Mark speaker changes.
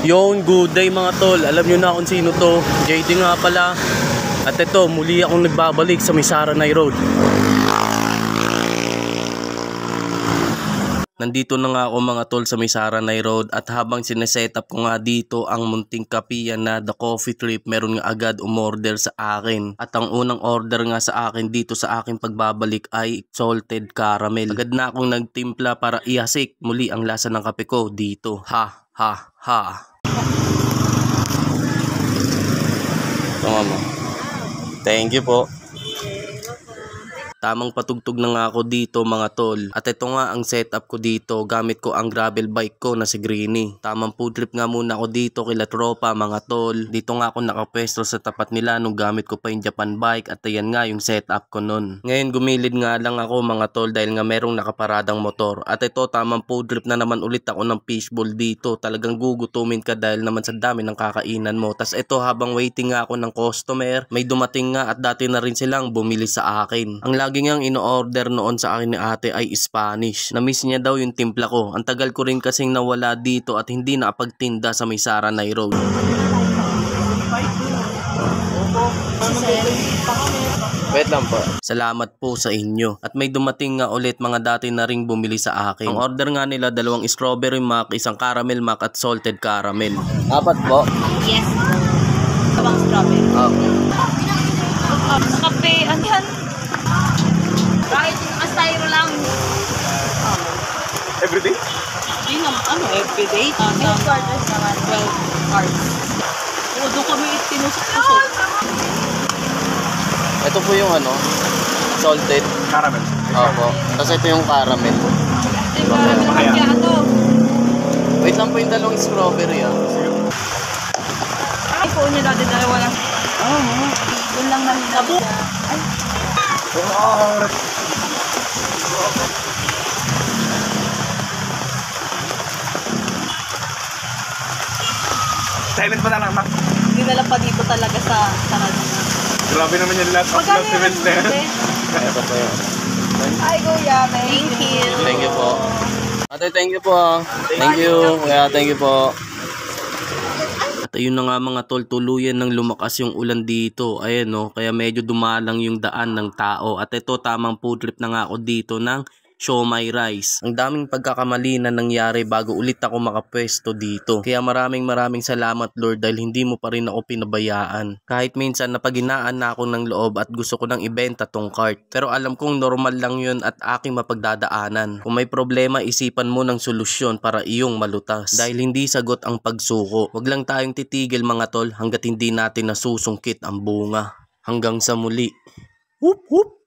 Speaker 1: Yon, good day mga tol. Alam nyo na kung sino to. JD nga pala. At ito, muli akong nagbabalik sa Misaranay Road. Nandito na nga ako mga tol sa Misaranay Road at habang sineset up ko nga dito ang munting kapiyan na The Coffee Trip, meron nga agad umorder sa akin. At ang unang order nga sa akin dito sa aking pagbabalik ay salted caramel. Agad na akong nagtimpla para ihasik muli ang lasa ng kape ko dito. Ha, ha, ha. Tama mo. Thank you po. Tamang patugtog na nga ako dito mga tol. At ito nga ang setup ko dito. Gamit ko ang gravel bike ko na si Greeny. Tamang food trip nga muna ako dito kila tropa mga tol. Dito nga ako nakapwesto sa tapat nila nung gamit ko pa yung Japan bike. At ayan nga yung setup ko nun. Ngayon gumilid nga lang ako mga tol dahil nga merong nakaparadang motor. At ito tamang food trip na naman ulit ako ng fishbowl dito. Talagang gugutumin ka dahil naman sa dami ng kakainan mo. Tas ito habang waiting nga ako ng customer, may dumating nga at dati na rin silang bumili sa akin. Ang lagi ngang ino-order noon sa akin ni ate ay Spanish. Na-miss niya daw yung timpla ko. Ang tagal ko rin kasing nawala dito at hindi nakapagtinda sa Misaranay Road. Wait lang po. Salamat po sa inyo. At may dumating nga ulit mga dati na ring bumili sa akin. Ang order nga nila 2 strawberry mac, 1 caramel mac at salted caramel. 4 po?
Speaker 2: Yes. 2 strawberry.
Speaker 1: Okay.
Speaker 2: Kape, ano yan? Kahit naka-styro lang.
Speaker 3: Everyday?
Speaker 2: Hindi naman, everyday? 8 quarters naman. 12 cards. Oo, doon kami tinusok-tusok.
Speaker 1: Ito po yung salted
Speaker 3: Caramel.
Speaker 1: opo. Tapos ito yung caramel. Wait lang po yung 2 strawberry
Speaker 2: Ay, po niya dati dalawa lang. Oo. Doon lang namin nabo. Ay.
Speaker 3: Silent pa na lang, Mac.
Speaker 2: Hindi na lang pa dito talaga sa sarado.
Speaker 3: Grabe naman yung lahat of love events na yan.
Speaker 1: Ito po yun.
Speaker 2: Ay, Kuya. Thank you.
Speaker 1: Thank you po. Ate, thank you po. Thank you. Kaya, thank you po. At ayun na nga mga tol, tuluyan ng lumakas yung ulan dito. Ayan kaya medyo dumalang yung daan ng tao. At ito tamang food trip na nga ako dito ng siomai rice. Ang daming pagkakamali na nangyari bago ulit ako makapwesto dito. Kaya maraming salamat Lord dahil hindi mo pa rin ako pinabayaan. Kahit minsan napaginaan na ako ng loob at gusto ko nang ibenta tong cart. Pero alam kong normal lang yun at aking mapagdadaanan. Kung may problema, isipan mo ng solusyon para iyong malutas. Dahil hindi sagot ang pagsuko. Wag lang tayong titigil mga tol hanggat hindi natin nasusungkit ang bunga. Hanggang sa muli. Whoop whoop!